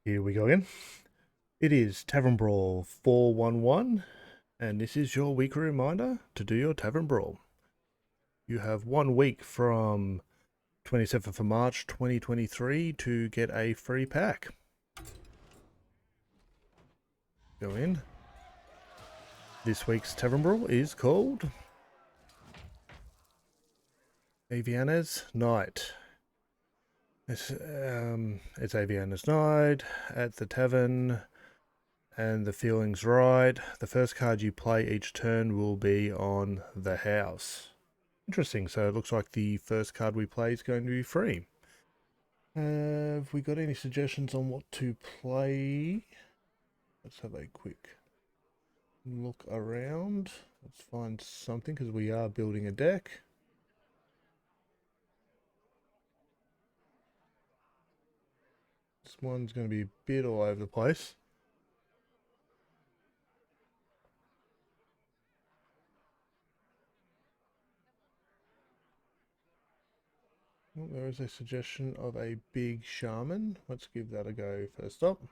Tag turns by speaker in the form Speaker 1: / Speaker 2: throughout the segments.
Speaker 1: Here we go again. It is Tavern Brawl 411, and this is your weekly reminder to do your Tavern Brawl. You have 1 week from 27th of March 2023 to get a free pack. Go in. This week's Tavern Brawl is called Aviana's Night. It's Aviana's Night at the tavern, and the feeling's right. The first card you play each turn will be on the house. Interesting, so it looks like the first card we play is going to be free. Have we got any suggestions on what to play? Let's have a quick look around. Let's find something, because we are building a deck. This one's going to be a bit all over the place. Well, there is a suggestion of a big shaman. Let's give that a go first up.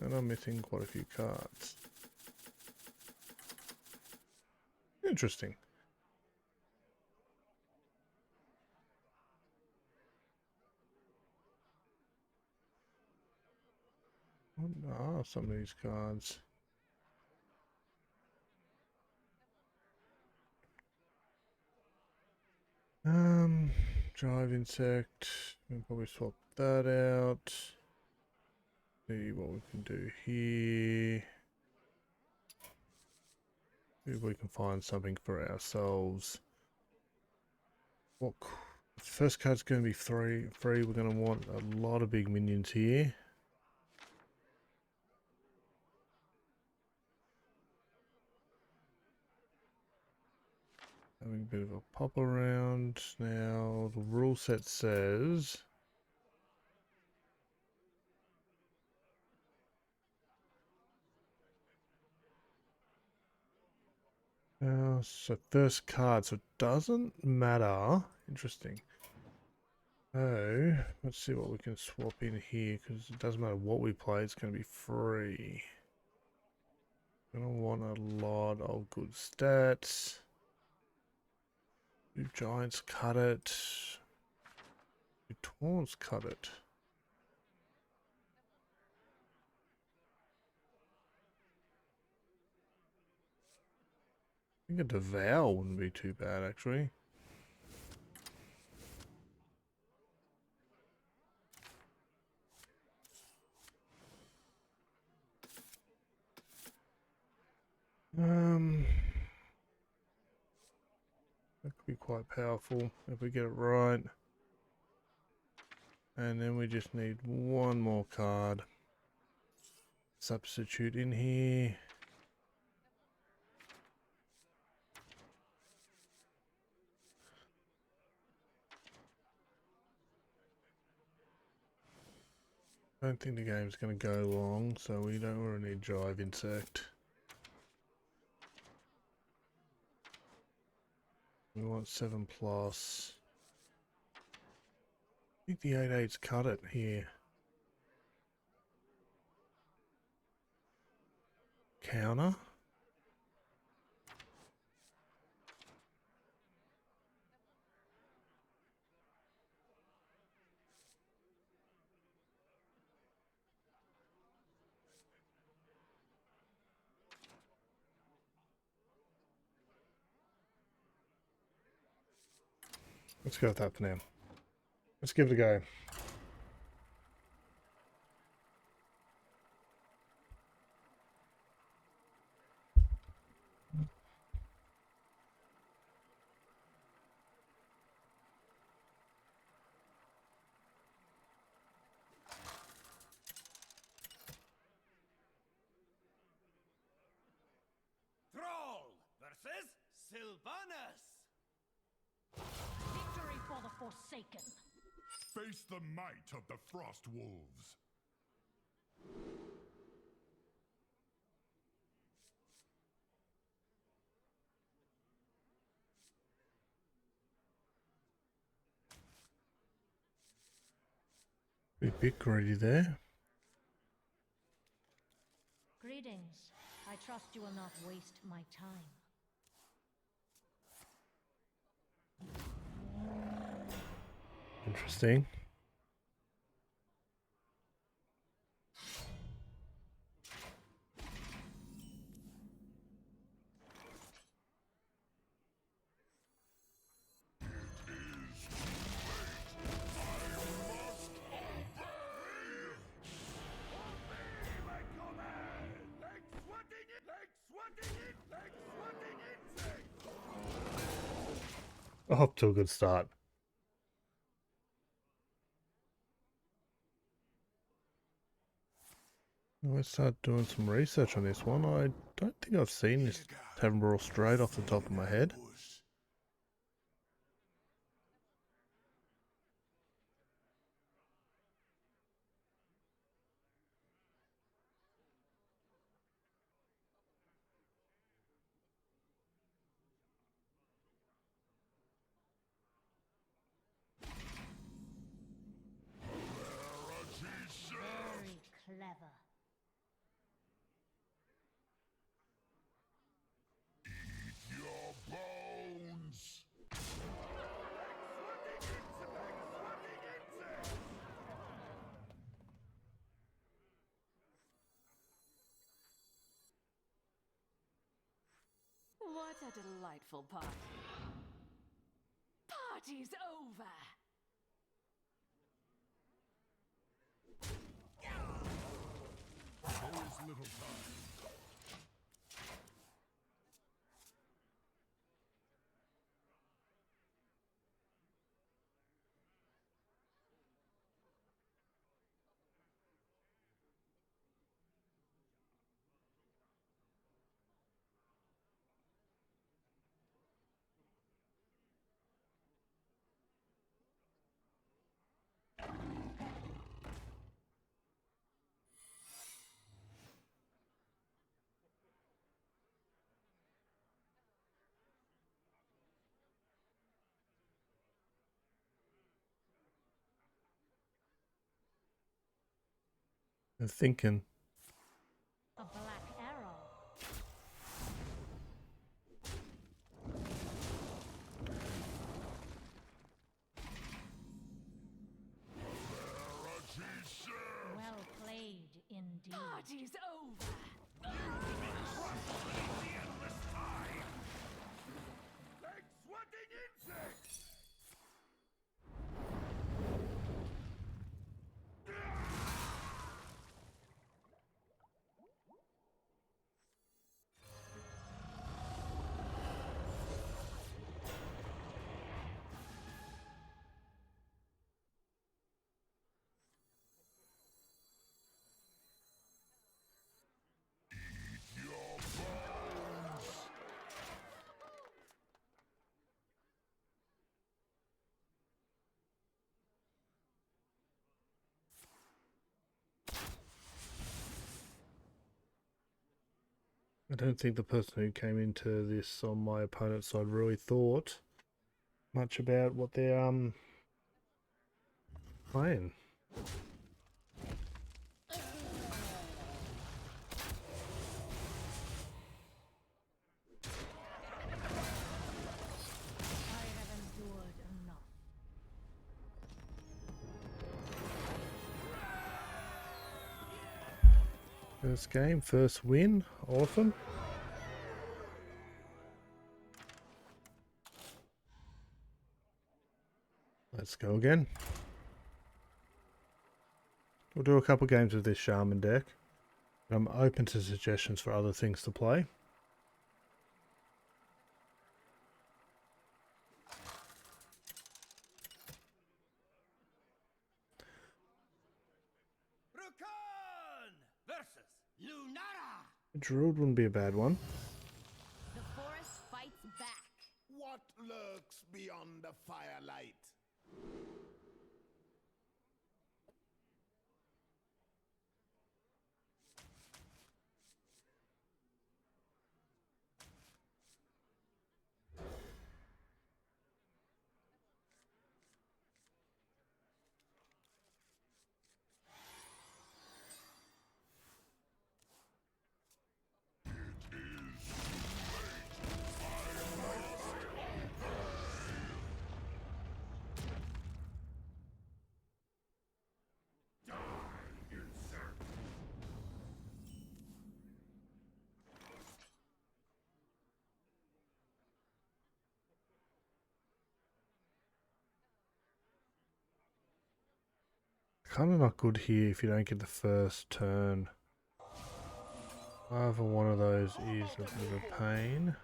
Speaker 1: And I'm missing quite a few cards. Interesting. What are some of these cards? Drive insect. We'll probably swap that out. See what we can do here. Maybe we can find something for ourselves. Well, first card's going to be free. We're going to want a lot of big minions here. Having a bit of a pop around. Now, the rule set says so first card, so it doesn't matter. Interesting. Oh, let's see what we can swap in here, because it doesn't matter what we play, it's going to be free. Gonna want a lot of good stats. Do giants cut it? Do taunts cut it? I think a devour wouldn't be too bad, actually. That could be quite powerful if we get it right. And then we just need one more card. Substitute in here. I don't think the game's going to go long, so we don't really need Drive Insect. We want 7+. I think the 8/8's cut it here. Counter. Let's go with that for now. Let's give it a go.
Speaker 2: Thrall versus Sylvanas.
Speaker 3: Victory for the Forsaken.
Speaker 4: Face the might of the Frost Wolves.
Speaker 1: Be a bit greedy there.
Speaker 3: Greetings. I trust you will not waste my time.
Speaker 1: Interesting. Off to a good start. Let's start doing some research on this one. I don't think I've seen this Tavern Brawl straight off the top of my head.
Speaker 3: Very clever.
Speaker 4: Your bones!
Speaker 5: What a delightful party. Party's over!
Speaker 4: There is little time.
Speaker 1: I'm thinking.
Speaker 3: A black arrow. Well played, indeed.
Speaker 5: Party's over!
Speaker 4: Your bones!
Speaker 1: I don't think the person who came into this on my opponent's side really thought much about what they're playing.
Speaker 3: I have endured enough.
Speaker 1: First game, first win. Awesome. Let's go again. We'll do a couple games with this Shaman deck. I'm open to suggestions for other things to play.
Speaker 2: Rukan versus Lunara.
Speaker 1: Druid wouldn't be a bad one.
Speaker 5: The forest fights back.
Speaker 2: What lurks beyond the firelight?
Speaker 1: Kind of not good here if you don't get the first turn. Either one of those is a bit of a pain.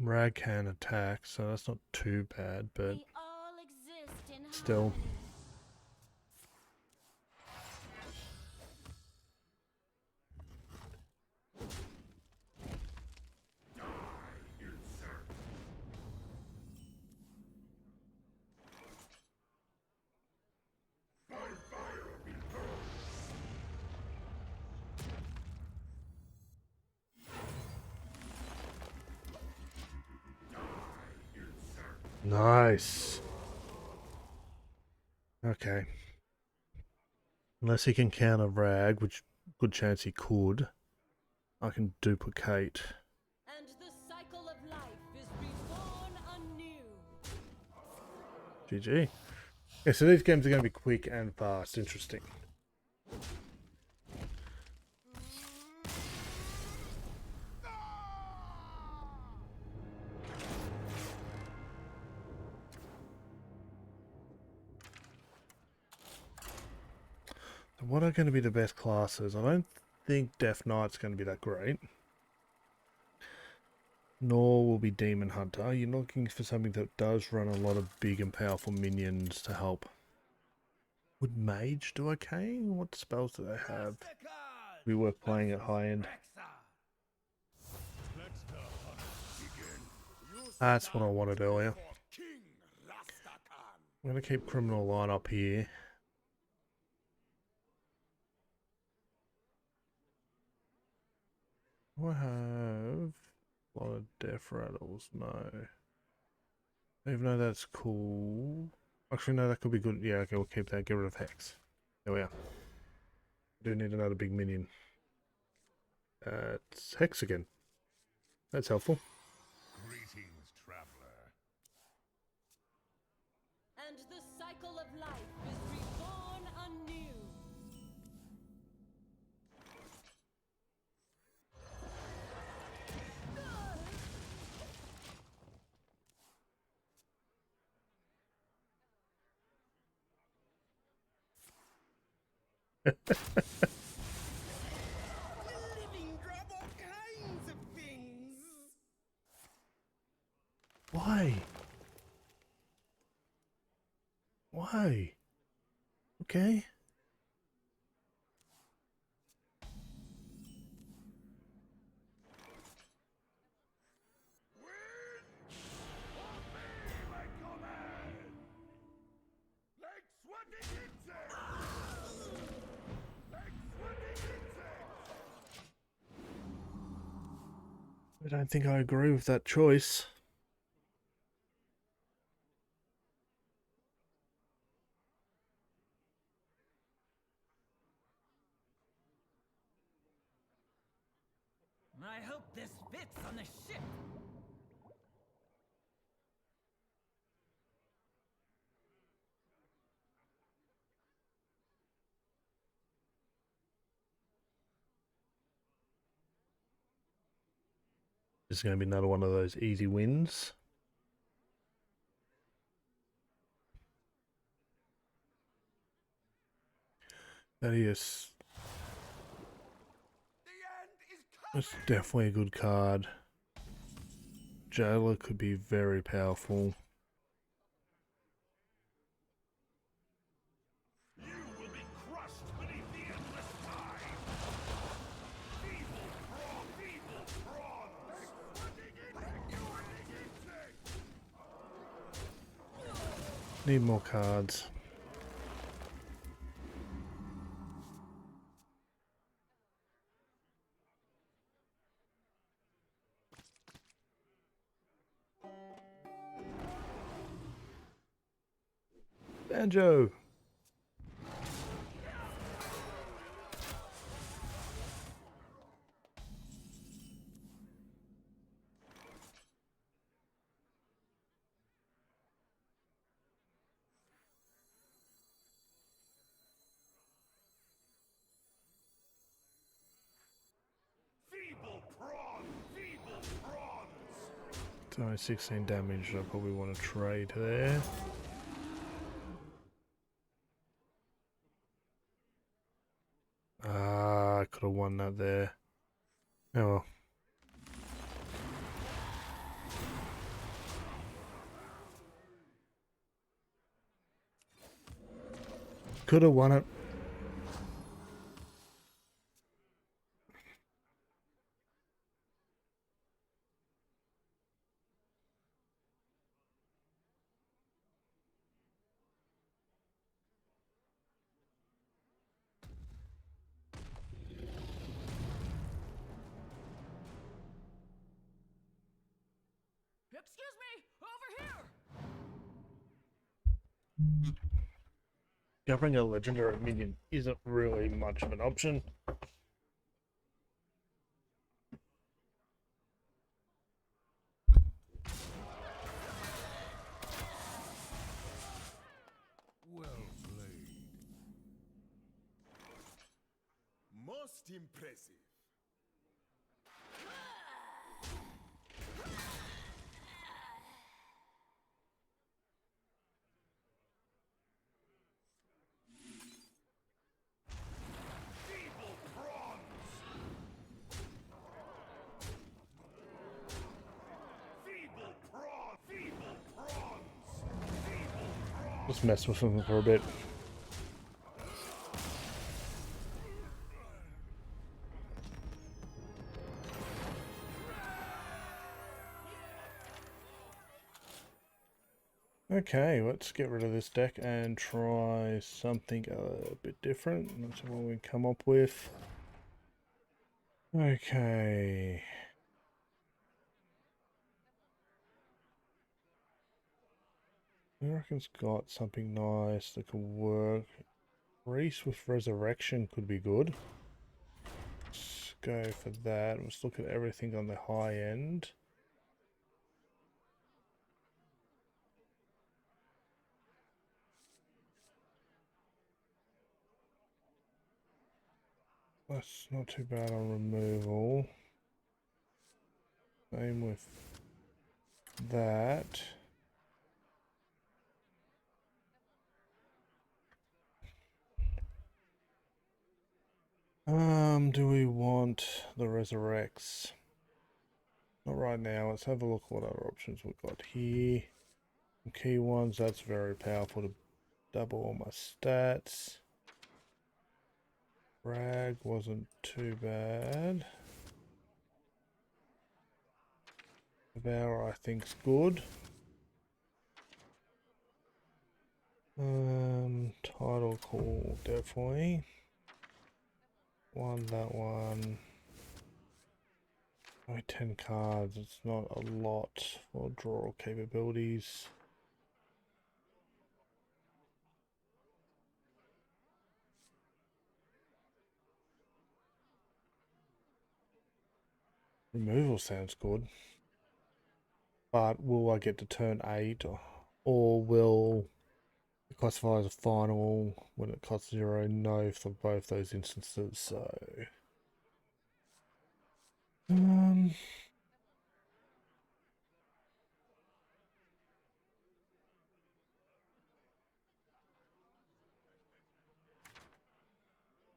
Speaker 1: Rag can attack, so that's not too bad, but
Speaker 5: We all exist in
Speaker 1: still.
Speaker 5: harmony.
Speaker 1: Nice. Okay. Unless he can counter Rag, which good chance he could, I can duplicate.
Speaker 5: And the cycle of life is reborn anew.
Speaker 1: GG. Yeah, so these games are going to be quick and fast. Interesting. So what are going to be the best classes? I don't think Death Knight's going to be that great. Nor will be Demon Hunter. You're looking for something that does run a lot of big and powerful minions to help. Would Mage do okay? What spells do they have? Be worth playing at high end. That's what I wanted earlier. I'm going to keep Criminal Line up here. Do I have a lot of Death Rattles? No. Even though that's cool. Actually, no, that could be good. Yeah, okay, we'll keep that. Get rid of Hex. There we are. Do need another big minion. It's Hex again. That's helpful.
Speaker 4: Greetings, traveler.
Speaker 5: And the cycle of life is reborn anew.
Speaker 2: Living drop all kinds of things.
Speaker 1: Why? Why? Okay. I don't think I agree with that choice.
Speaker 6: I hope this fits on the ship.
Speaker 1: This is going to be another one of those easy wins. That is... That's definitely a good card. Jailer could be very powerful.
Speaker 4: You will be crushed beneath the endless tide. Feeble prawn.
Speaker 1: Need more cards. Banjo!
Speaker 4: Feeble prawn. Feeble
Speaker 1: So 16 damage, I probably want to trade there. Ah, I could have won that there. Oh well. Could have won it.
Speaker 6: Excuse me, over here.
Speaker 1: Covering a legendary minion isn't really much of an option.
Speaker 2: Well played. Most impressive.
Speaker 1: Just mess with them for a bit. Okay, let's get rid of this deck and try something a bit different. That's what we come up with. Okay. I reckon it's got something nice that could work. Reese with Resurrection could be good. Let's go for that. Let's look at everything on the high end. That's not too bad on removal. Same with that. Do we want the Resurrects? Not right now. Let's have a look what other options we've got here. Some key ones. That's very powerful to double all my stats. Rag wasn't too bad. Devour I think's good. Title call definitely. That one. Only 10 cards, it's not a lot for draw capabilities. Removal sounds good. But will I get to turn 8 or will it classify as a final when it costs 0? No for both those instances, so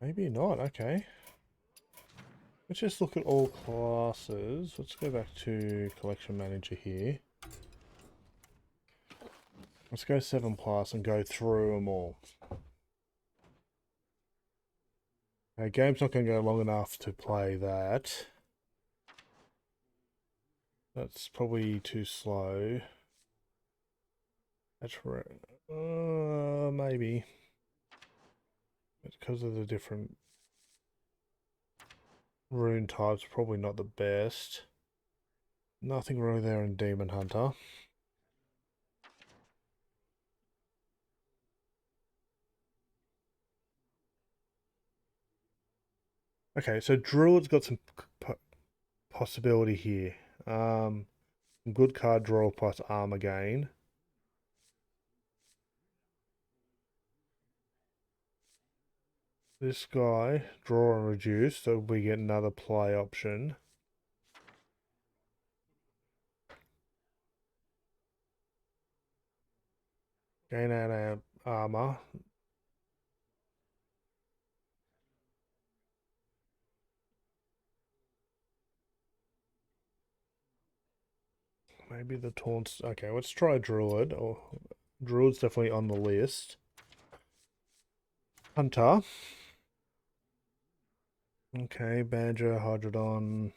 Speaker 1: maybe not. Okay. Let's just look at all classes. Let's go back to Collection Manager here. Let's go 7+ and go through them all. Game's not going to go long enough to play that. That's probably too slow. That's right. Maybe. It's because of the different rune types, probably not the best. Nothing really there in Demon Hunter. Okay, so Druid's got some possibility here. Good card draw plus armor gain. This guy, draw and reduce, so we get another play option. Gain out armor. Maybe the taunts. Okay, let's try Druid. Or Druid's definitely on the list. Hunter. Okay, Badger, Hydrodon.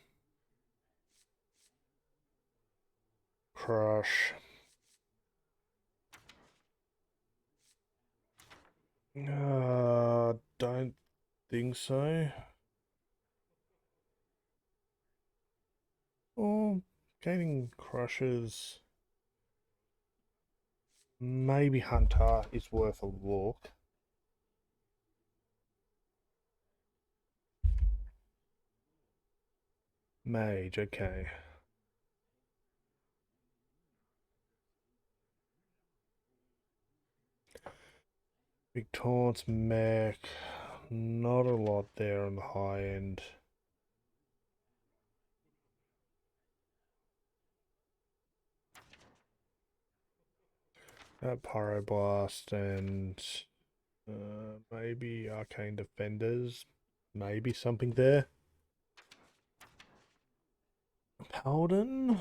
Speaker 1: Crush. Don't think so. Oh, gaining crushes. Maybe Hunter is worth a look. Mage, okay. Big taunts, mech. Not a lot there on the high end. Pyroblast and maybe Arcane Defenders. Maybe something there. Paladin.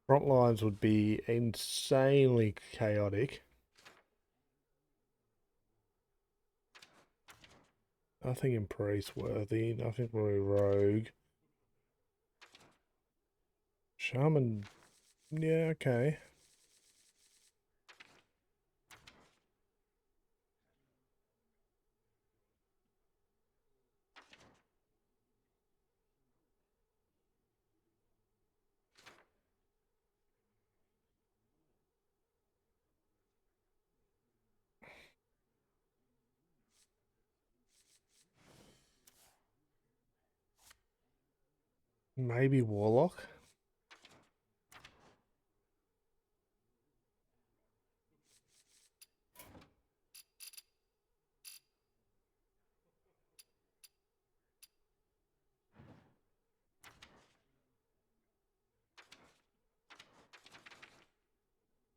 Speaker 1: Front lines would be insanely chaotic. Nothing in priest worthy. Nothing really rogue. Shaman. Yeah, okay. Maybe Warlock.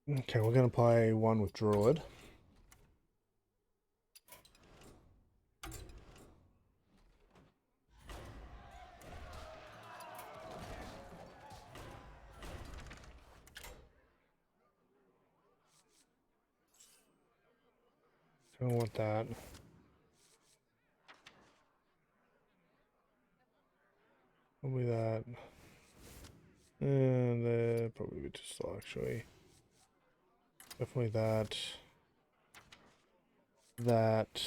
Speaker 1: Okay, we're going to play one with Druid. Don't want that. Probably that. And probably a bit too slow, actually. Definitely that. That.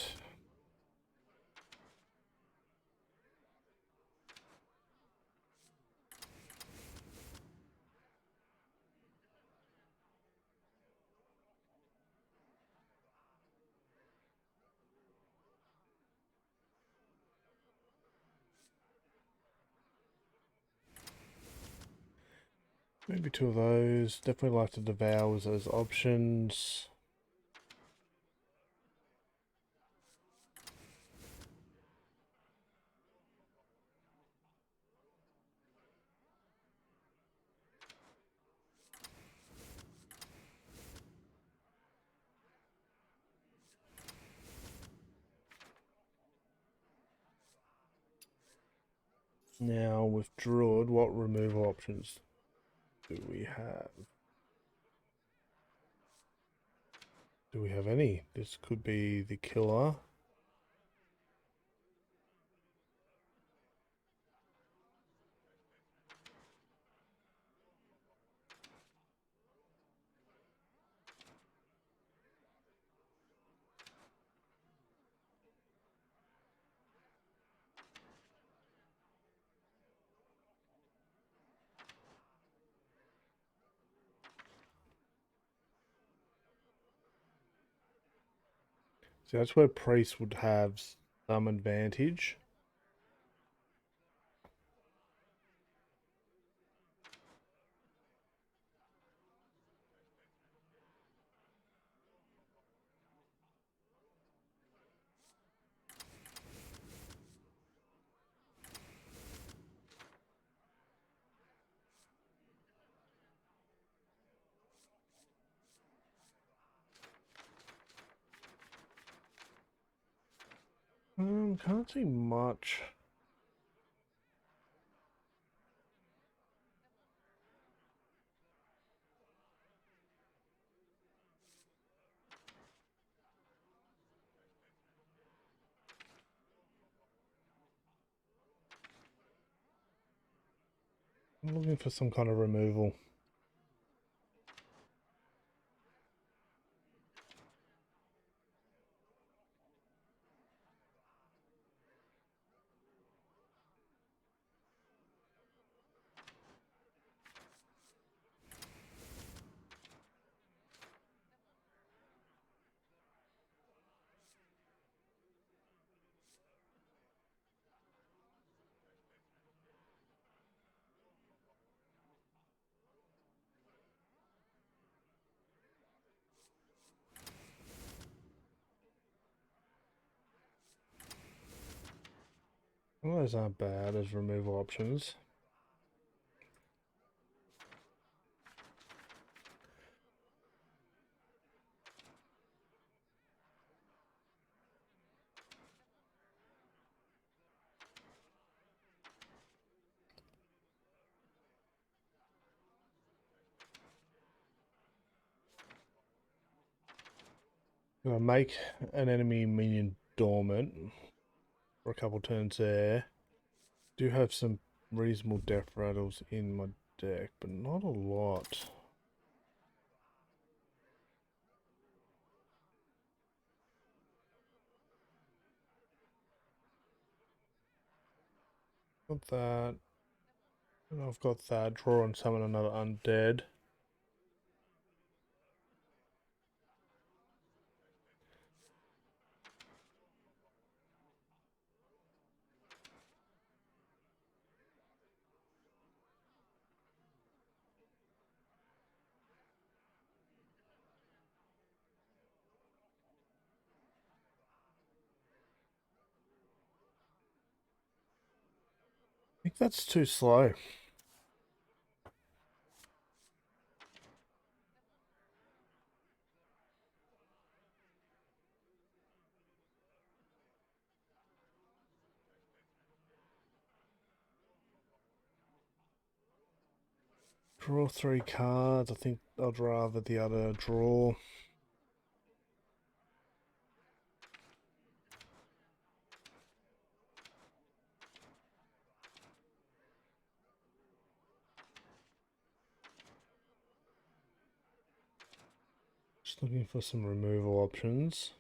Speaker 1: Maybe two of those. Definitely like to devour those options. Now with Druid, what removal options do we have? Do we have any? This could be the killer. So that's where Priest would have some advantage. Can't see much. I'm looking for some kind of removal. Well, those aren't bad as removal options. Gonna make an enemy minion dormant for a couple turns there. Do have some reasonable death rattles in my deck, but not a lot. Got that. And I've got that. Draw and summon another undead. I think that's too slow. Draw 3 cards. I think I'd rather the other draw. Just looking for some removal options.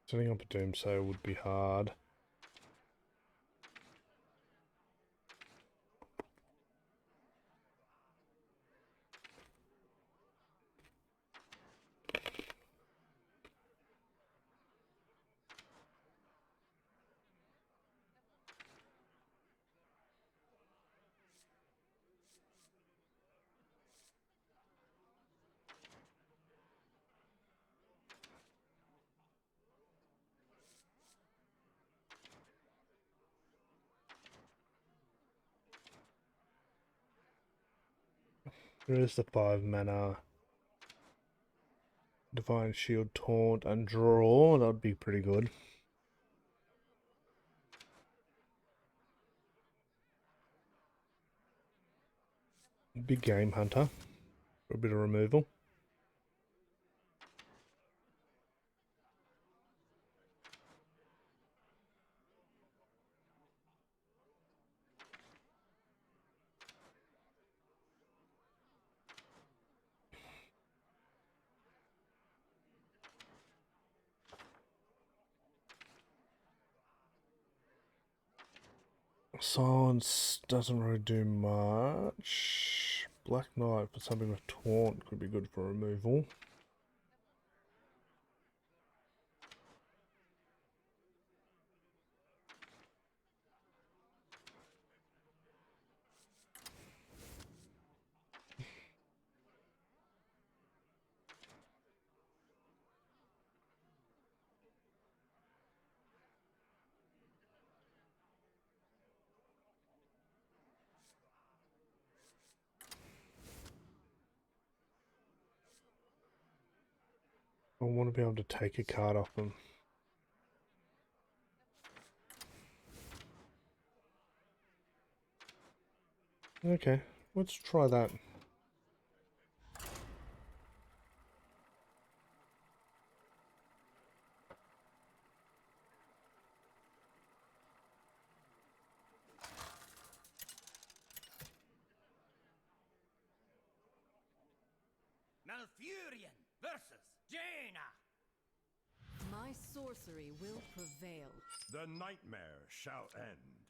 Speaker 1: Setting up a Doomsayer would be hard. There is the 5 mana Divine Shield, Taunt, and Draw. That would be pretty good. Big Game Hunter for a bit of removal. Silence doesn't really do much. Black Knight for something with Taunt could be good for removal. I want to be able to take a card off them. Okay, let's try that.
Speaker 6: Malfurion versus Jaina.
Speaker 5: My sorcery will prevail.
Speaker 4: The nightmare shall end.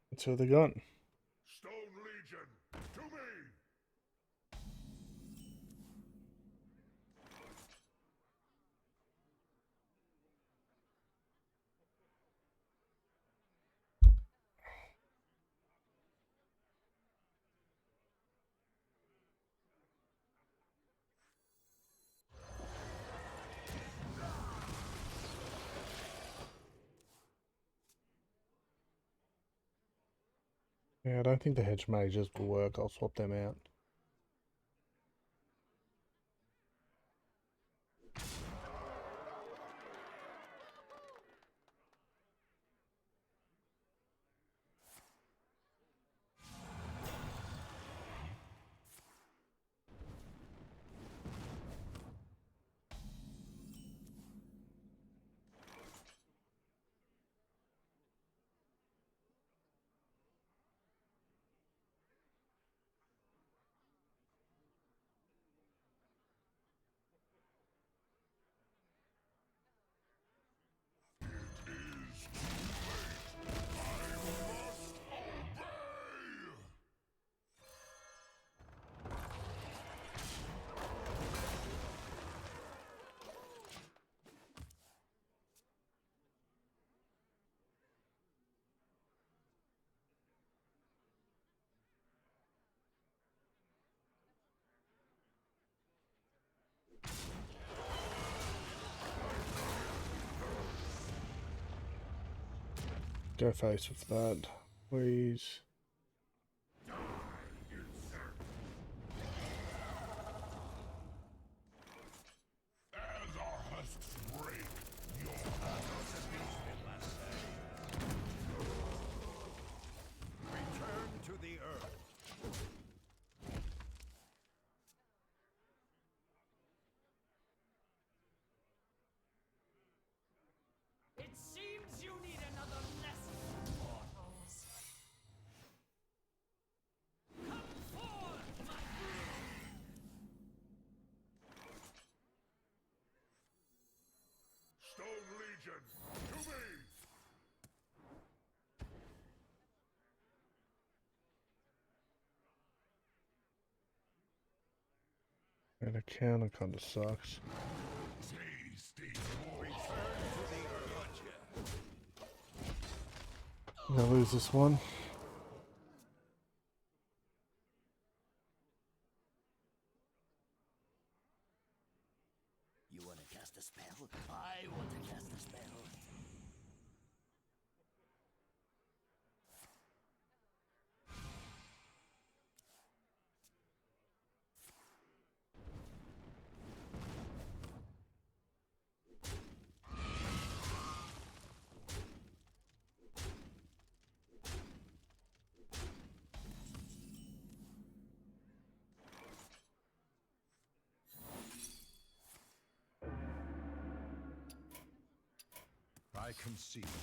Speaker 1: That's who they got.
Speaker 4: Stone Legion, to me!
Speaker 1: Yeah, I don't think the hedge mages will work. I'll swap them out. Go face with that, please.
Speaker 4: As our husks break, your heart
Speaker 2: Return to the earth.
Speaker 6: It seems you need another lesson, mortals. Come forth, my friend.
Speaker 4: Stone Legion, to me!
Speaker 1: And a counter kind of sucks.
Speaker 4: Tasty.
Speaker 2: Return to the earth.
Speaker 1: I'm gonna lose this one.
Speaker 6: You want to cast a spell? I want to cast a spell.
Speaker 2: I concede to you.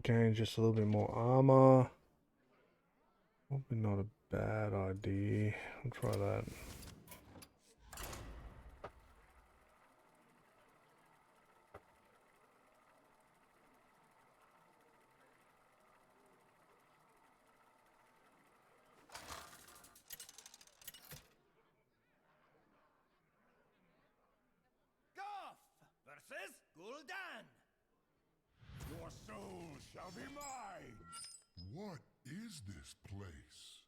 Speaker 1: gain just a little bit more armor. Probably not a bad idea. I'll try that.
Speaker 6: Goff versus Gul'dan.
Speaker 4: Your soul shall be mine! What is this place?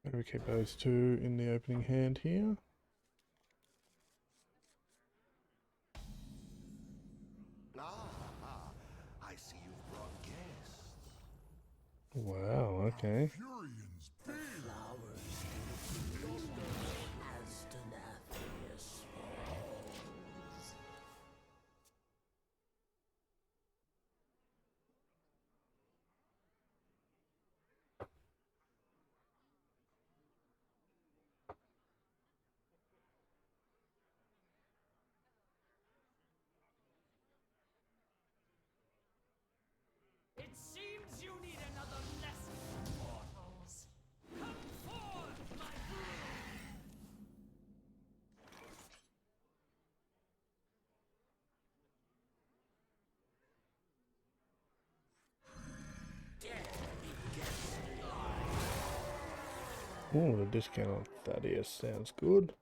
Speaker 1: Maybe we keep those two in the opening hand here.
Speaker 2: Ah, I see you've brought guests.
Speaker 1: Wow, okay.
Speaker 4: Furians be!
Speaker 6: It seems you need another lesson, mortals. Come forth, my brood!
Speaker 1: Oh, the discount on Thaddeus sounds good.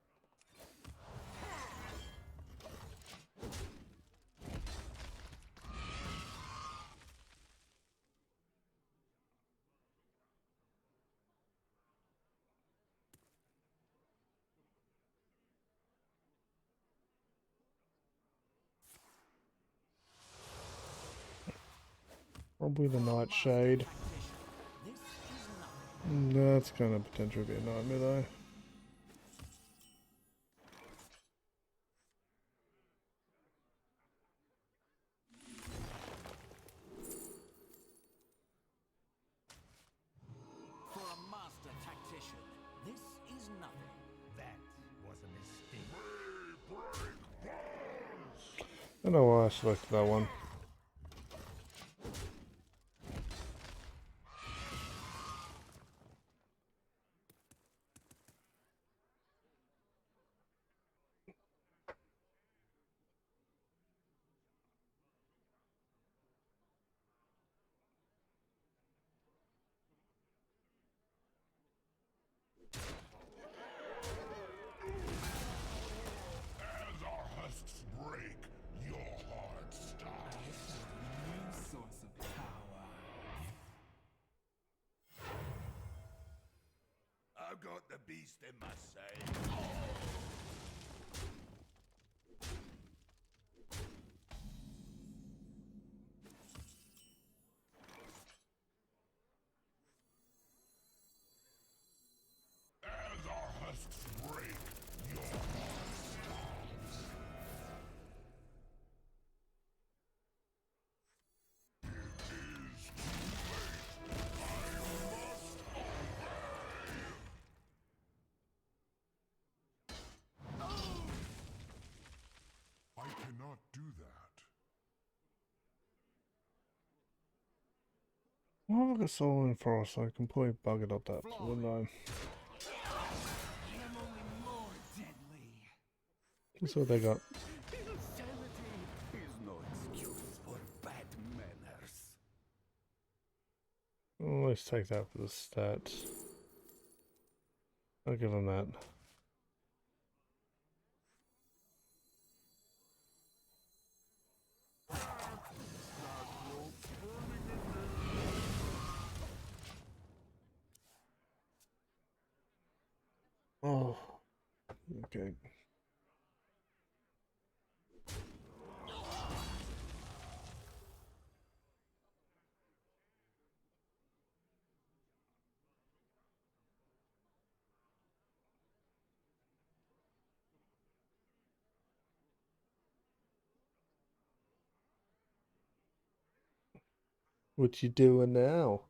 Speaker 1: Probably the Nightshade. That's gonna potentially be a nightmare though.
Speaker 6: For a master tactician, this is nothing. That was a mistake.
Speaker 1: I don't know why I selected that one.
Speaker 4: As our husks break, your heart stops.
Speaker 6: New source of power.
Speaker 2: I've got the beast in my sight.
Speaker 4: As our husks break, your heart stops. It is too late. I must obey. I cannot do that.
Speaker 1: Why have I got Soul in Frost? I completely buggered up that, wouldn't I?
Speaker 6: I am only more deadly.
Speaker 1: That's what they got.
Speaker 2: Insanity is no excuse for bad manners.
Speaker 1: Oh, let's take that for the stats. I'll give them that. Oh, okay. What you doing now?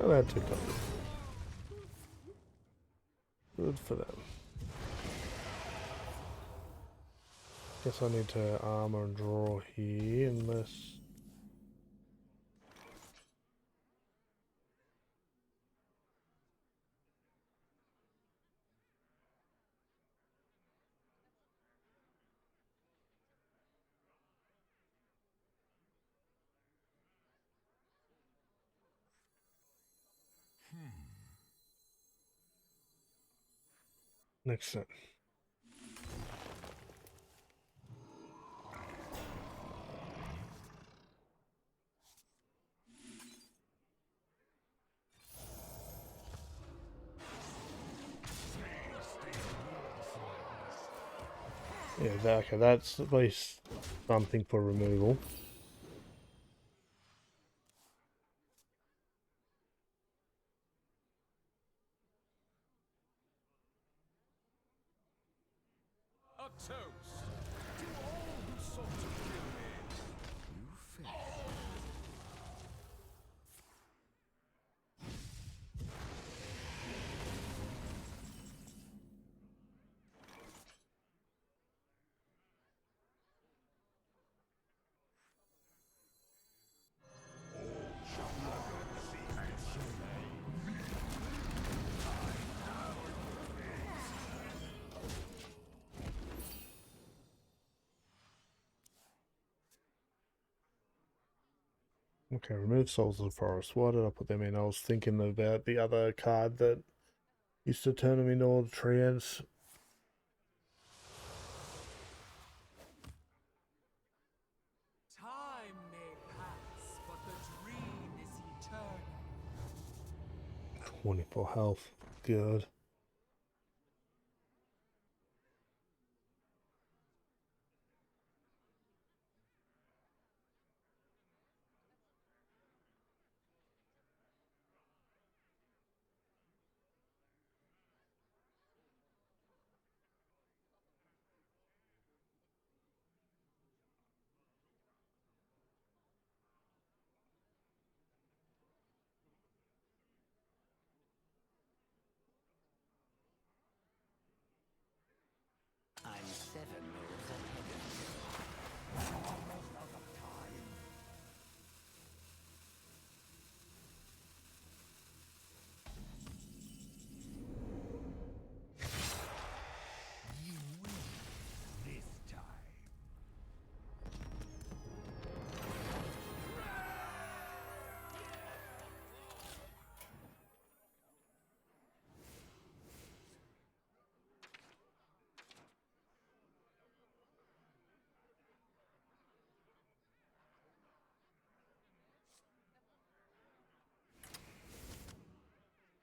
Speaker 1: Oh, that took copies. Good for them. Guess I need to armor and draw here, unless... Next turn. Yeah, okay, that's at least something for removal.
Speaker 2: A toast to all who sought to kill me. You failed.
Speaker 1: Okay, remove Souls of the Forest. Why did I put them in? I was thinking about the other card that used to turn them into all the treants.
Speaker 6: Time may pass, but the dream is eternal.
Speaker 1: 24 health. Good.
Speaker 2: I'm 7 moves ahead of you. Almost out of time. You win this time.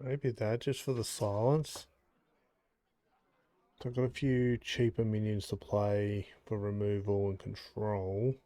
Speaker 1: Maybe that just for the silence. So I've got a few cheaper minions to play for removal and control.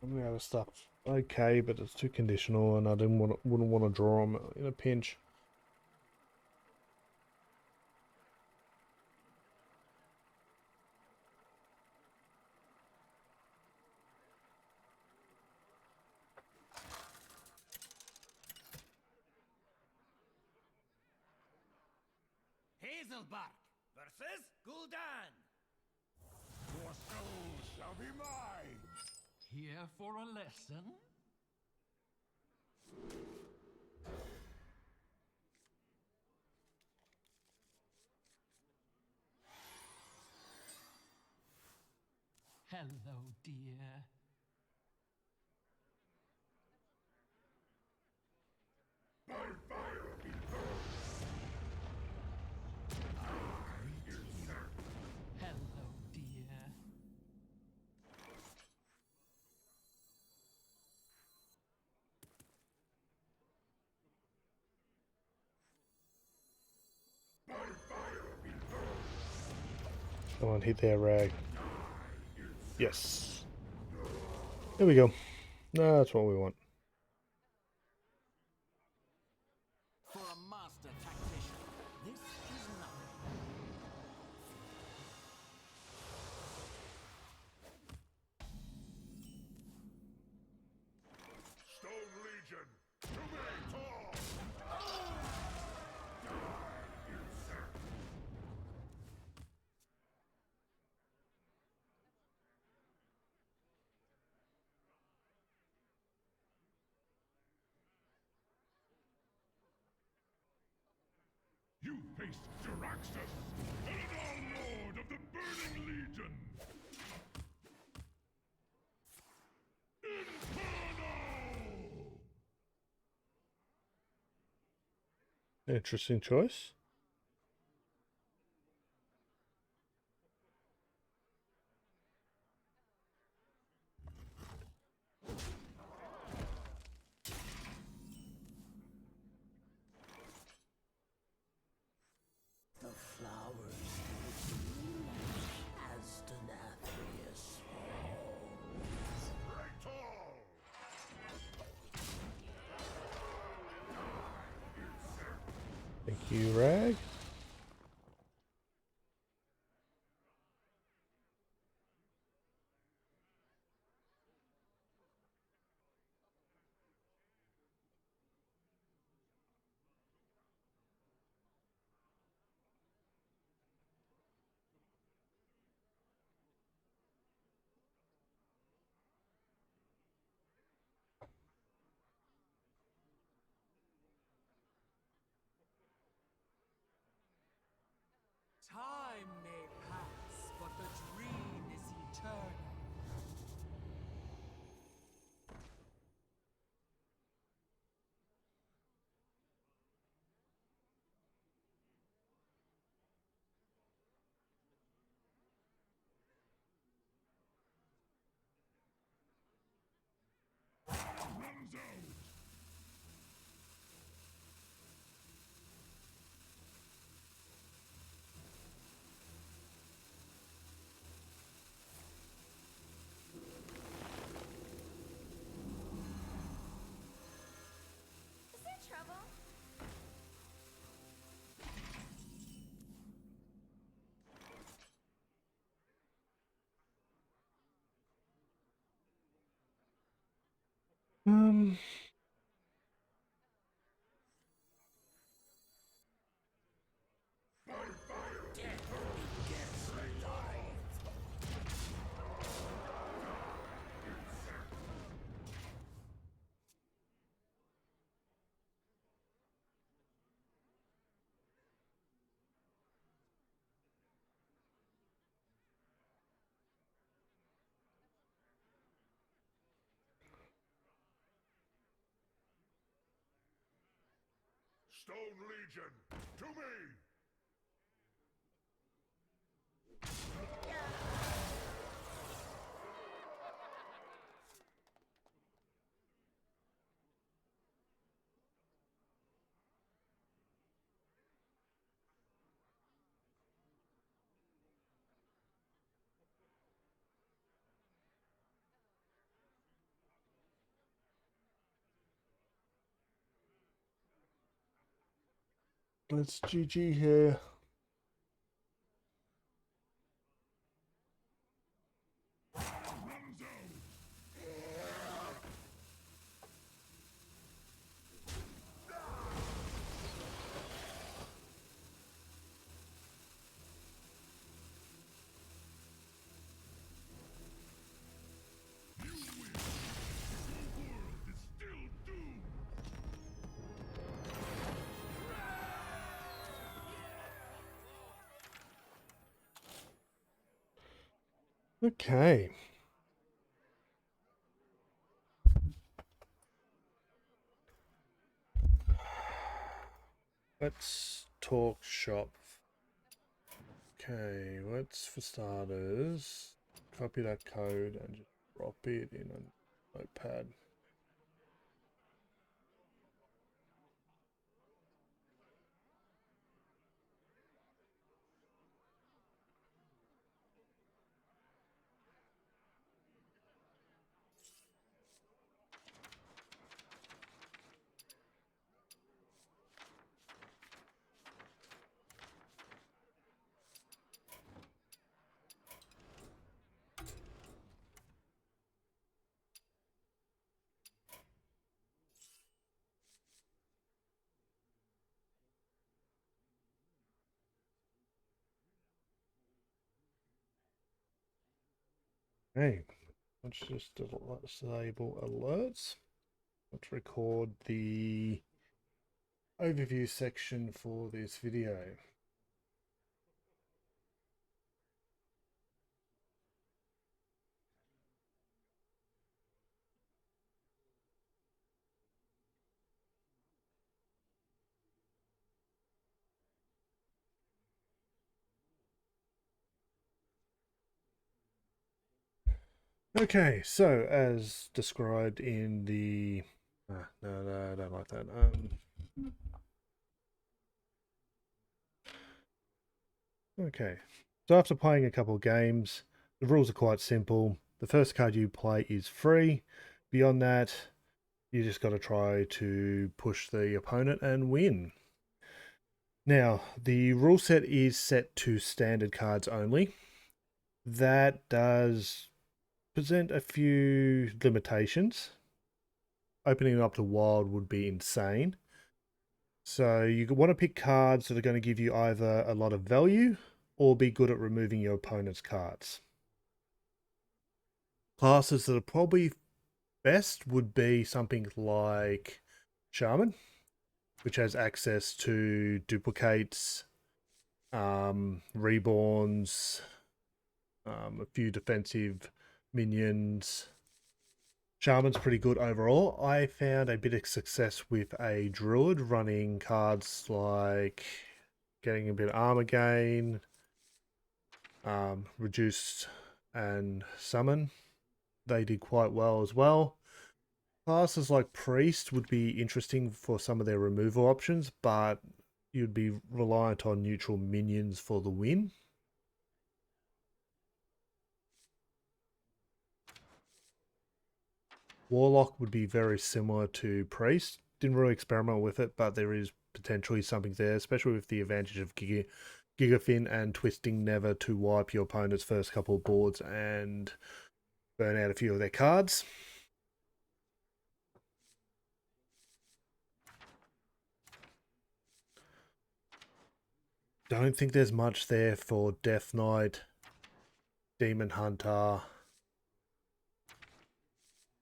Speaker 1: I'm out of stuff. Okay, but it's too conditional, and I wouldn't want to draw them in a pinch.
Speaker 2: Hazelbark versus Gul'dan. Your soul shall be mine.
Speaker 6: Here for a lesson? Hello, dear. Hello, dear.
Speaker 1: Someone hit their rag. Yes. There we go. No, that's what we want.
Speaker 6: For a master tactician, this is nothing.
Speaker 4: Stone Legion, to me, Tor! You face Jaraxxus, Eladar Lord of the Burning Legion! Inferno!
Speaker 1: Interesting choice.
Speaker 6: The flowers as Denathrius
Speaker 4: Traitor!
Speaker 1: Thank you, Rag.
Speaker 6: Time may pass, but the dream is eternal.
Speaker 4: Runs out!
Speaker 7: Is there trouble?
Speaker 1: Um,
Speaker 4: Stone Legion, to me!
Speaker 1: it's GG here.
Speaker 4: Runs out! You win! Your world is still doomed!
Speaker 1: Okay. Let's talk shop. Okay, let's, for starters, copy that code and just drop it in a notepad. Hey, let's just disable alerts. Let's record the overview section for this video. Okay, so as described in the no, I don't like that. Okay, so after playing a couple of games, the rules are quite simple. The first card you play is free. Beyond that, you just got to try to push the opponent and win. Now, the rule set is set to standard cards only. That does present a few limitations. Opening it up to wild would be insane. So you want to pick cards that are going to give you either a lot of value or be good at removing your opponent's cards. Classes that are probably best would be something like Shaman, which has access to duplicates, reborns, a few defensive minions. Shaman's pretty good overall. I found a bit of success with a druid running cards like getting a bit of armor gain, reduced and summon. They did quite well as well. Classes like priest would be interesting for some of their removal options, but you'd be reliant on neutral minions for the win. Warlock would be very similar to priest. Didn't really experiment with it, but there is potentially something there, especially with the advantage of Gigafin and twisting never to wipe your opponent's first couple of boards and burn out a few of their cards. Don't think there's much there for Death Knight, Demon Hunter.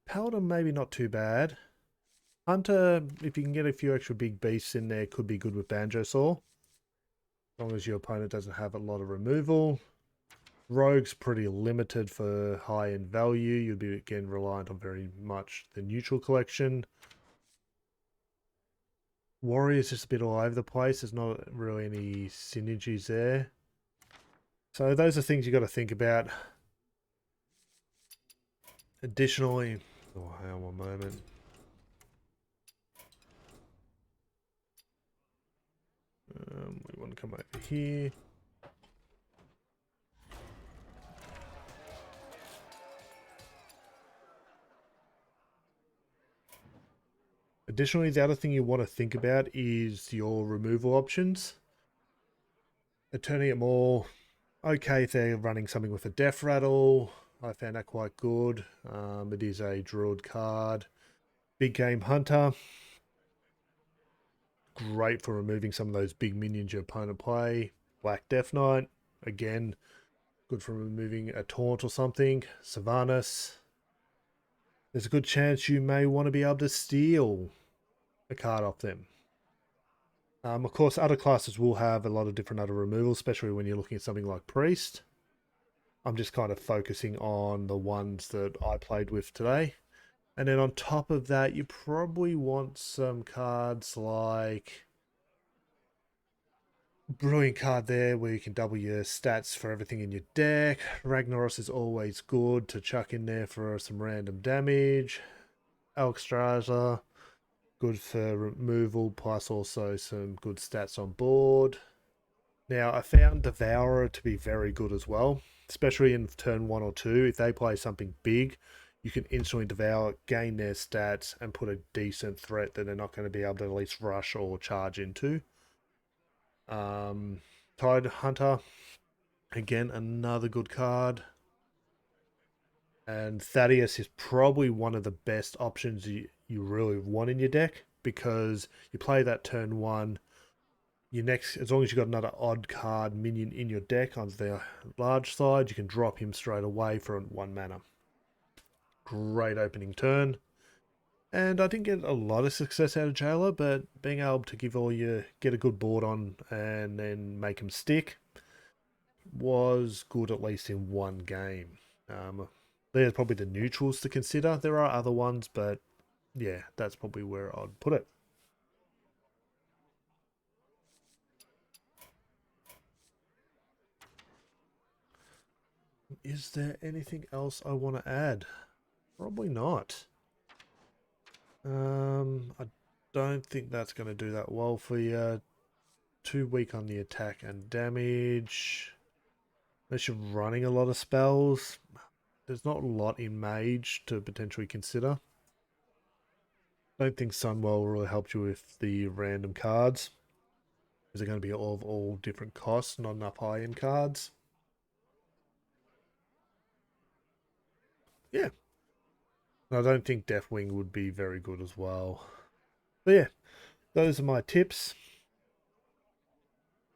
Speaker 1: Paladin maybe not too bad. Hunter, if you can get a few extra big beasts in there, could be good with Banjo Saw. As long as your opponent doesn't have a lot of removal. Rogue's pretty limited for high-end value. You'd be, again, reliant on very much the neutral collection. Warrior's just a bit all over the place. There's not really any synergies there. So those are things you got to think about. Additionally, oh, hang on one moment. We want to come over here. Additionally, the other thing you want to think about is your removal options. Turning it more okay if they're running something with a Death Rattle. I found that quite good. It is a Druid card. Big Game Hunter. Great for removing some of those big minions your opponent play. Black Death Knight. Again, good for removing a taunt or something. Sylvanas. There's a good chance you may want to be able to steal a card off them. Of course, other classes will have a lot of different other removals, especially when you're looking at something like Priest. I'm just kind of focusing on the ones that I played with today. And then on top of that, you probably want some cards like Brilliant card there where you can double your stats for everything in your deck. Ragnaros is always good to chuck in there for some random damage. Alexstrasza, good for removal, plus also some good stats on board. Now, I found Devourer to be very good as well, especially in turn 1 or 2. If they play something big, you can instantly devour, gain their stats, and put a decent threat that they're not going to be able to at least rush or charge into. Tide Hunter, again, another good card. And Thaddeus is probably one of the best options you really want in your deck, because you play that turn 1, your next, as long as you've got another odd card minion in your deck on the large side, you can drop him straight away for 1 mana. Great opening turn. And I didn't get a lot of success out of Jailer, but being able to get a good board on and then make him stick was good, at least in one game. There's probably the neutrals to consider. There are other ones, but yeah, that's probably where I'd put it. Is there anything else I want to add? Probably not. I don't think that's going to do that well for you. Too weak on the attack and damage. Unless you're running a lot of spells, there's not a lot in Mage to potentially consider. Don't think Sunwell will really help you with the random cards. Is it going to be of all different costs, not enough high-end cards? Yeah. I don't think Deathwing would be very good as well. But yeah, those are my tips.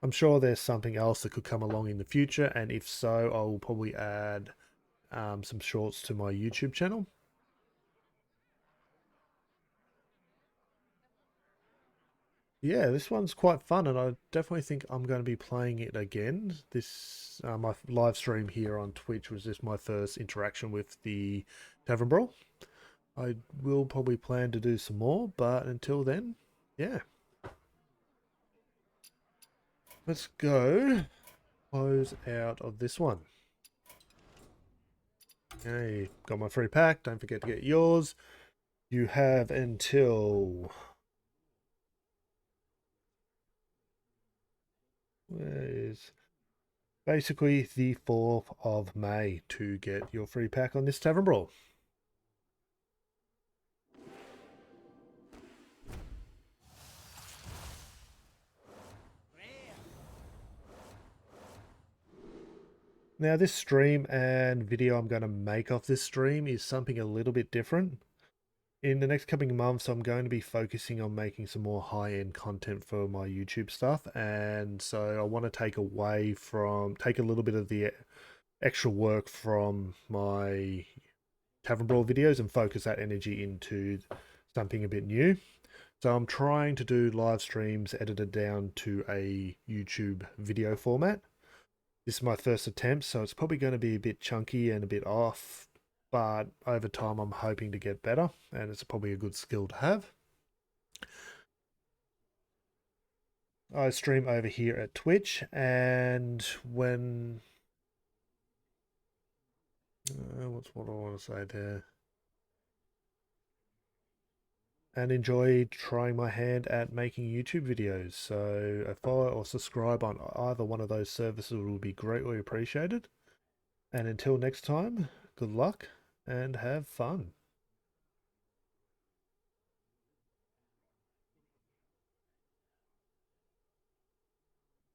Speaker 1: I'm sure there's something else that could come along in the future, and if so, I will probably add some shorts to my YouTube channel. Yeah, this one's quite fun, and I definitely think I'm going to be playing it again. This my live stream here on Twitch was just my first interaction with the Tavern Brawl. I will probably plan to do some more, but until then, yeah. Let's go close out of this one. Okay, got my free pack. Don't forget to get yours. You have until... where's... basically the 4th of May to get your free pack on this Tavern Brawl. Now this stream and video I'm going to make off this stream is something a little bit different. In the next coming months, I'm going to be focusing on making some more high-end content for my YouTube stuff, and so I want to take a little bit of the extra work from my Tavern Brawl videos and focus that energy into something a bit new. So I'm trying to do live streams edited down to a YouTube video format. This is my first attempt, so it's probably going to be a bit chunky and a bit off, but over time I'm hoping to get better, and it's probably a good skill to have. I stream over here at Twitch, and when... what's what I want to say there? And enjoy trying my hand at making YouTube videos. So a follow or subscribe on either one of those services would be greatly appreciated. And until next time, good luck and have fun.